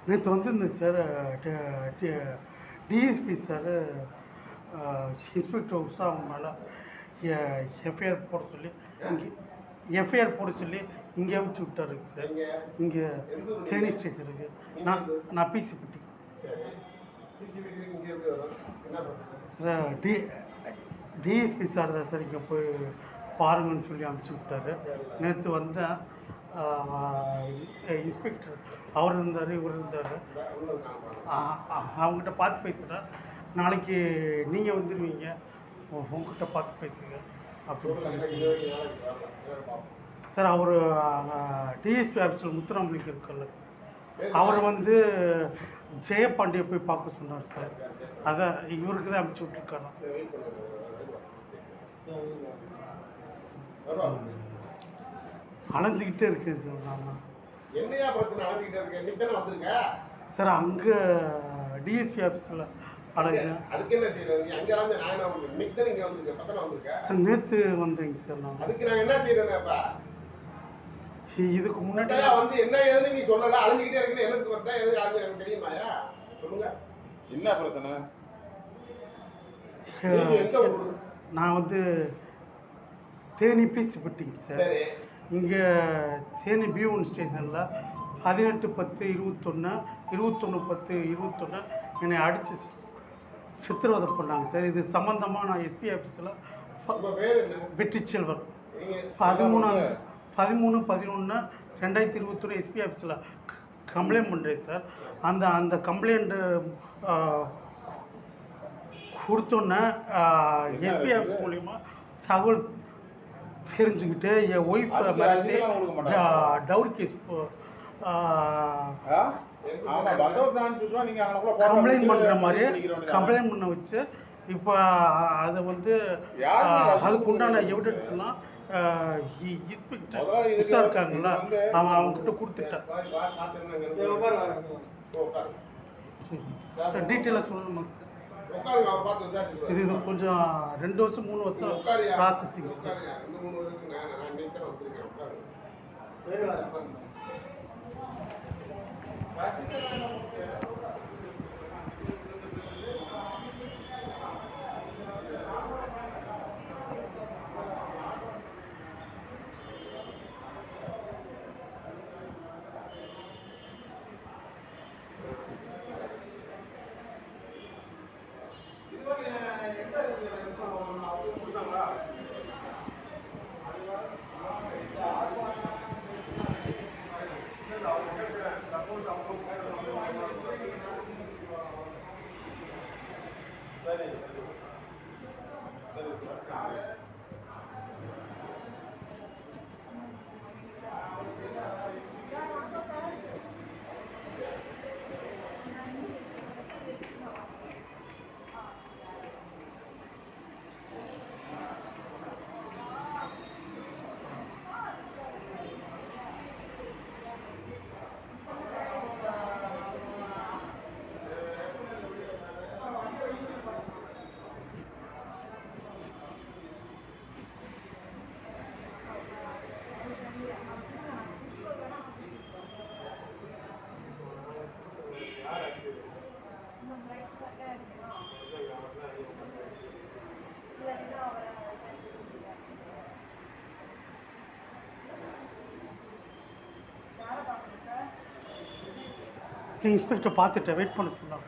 நேற்று வந்து sir DSP sir inspector Usha அவங்க மேலே எஃப்ஐஆர் போட சொல்லி இங்கே எஃப்ஐஆர் போட சொல்லி இங்கே அனுப்பிச்சி விட்டாருங்க சார். இங்கே தேனி ஸ்டேஷனுக்கு நான் பிசிபட்டி சார். டிஎஸ்பி சார் தான் சார் இங்கே போய் பாருங்கன்னு சொல்லி அனுப்பிச்சி விட்டார். நேற்று வந்தேன், இன்ஸ்பெக்டர் அவர் இருந்தார், இவர் இருந்தார். அவங்ககிட்ட பார்த்து பேசுகிறேன். நாளைக்கு நீங்கள் வந்துடுவீங்க, உங்ககிட்ட பார்த்து பேசுங்க அப்படின்னு சொல்லி சார். அவர் டிஎஸ்பி ஆஃபீஸில் முத்துராமலிங்கம் இருக்குல்ல சார், அவர் வந்து ஜெயபாண்டியை போய் பார்க்க சொன்னார் சார். அதான் இவருக்கு தான் அனுப்பிச்சி விட்ருக்காரு. அலைஞ்சிக்கிட்டே இருக்கு சார். நான் என்னையா பிரச்சனை அலைஞ்சிக்கிட்டே இருக்கேன்? நீ தானே வந்திருக்க சார். அங்கே டிஎஸ்பி ஆஃபீஸில் அலைஞ்சேன். அதுக்கு என்ன செய்யறது? நீ அங்கே இருந்து நான் என்ன பண்ணுறேன்? இன்னைக்கு தான் நீங்கள் வந்திருக்கேன். பத்தனை வந்திருக்கேன் சார். நேற்று வந்தேங்க சார். நான் அதுக்கு நான் என்ன செய்யறேன்ப்பா? இதுக்கு முன்னாடி வந்து என்ன ஏதுன்னு நீ சொல்லல. அலைஞ்சிக்கிட்டே இருக்குன்னு என்னத்துக்கு வந்தா? எதுக்கு அலைஞ்சு எனக்கு தெரியுமாயா? சொல்லுங்க, என்ன பிரச்சனை? நான் வந்து தேனி பிசிபட்டிங்க சார். இங்கே தேனி B1 ஸ்டேஷனில் 18/10/21 21/10/21 என்னை அடித்து சித்திரவதை பண்ணாங்க சார். இது சம்மந்தமாக நான் எஸ்பி ஆஃபீஸில் வெற்றி செல்வன் 13/11/2021 எஸ்பி ஆஃபீஸில் கம்ப்ளைண்ட் பண்ணுறேன் சார். அந்த கம்ப்ளைண்ட்டு கொடுத்தோன்னே எஸ்பி ஆஃபீஸ் மூலிமா தகவல் தெரிஞ்சுக்கிட்டு என் ஒய்ஃப் மிரட்டி டவுரி கேஸ் கம்ப்ளைண்ட் பண்ணுற மாதிரி கம்ப்ளைண்ட் பண்ண வச்சு இப்போ அதை வந்து அதுக்கு உண்டான எவிடன்ஸ்லாம் இன்ஸ்பெக்டர் இருக்காங்கல்ல, அவங்ககிட்ட கொடுத்துட்டேன் சார். டீட்டெயிலாக சொல்லணுமாங்க சார்? இது கொஞ்சம் 2 வருஷம் 3 வருஷம் ப்ராசஸிங் சார். இன்ஸ்பெக்டர் பார்த்துட்டேன், வெயிட் பண்ண சொன்னாங்க.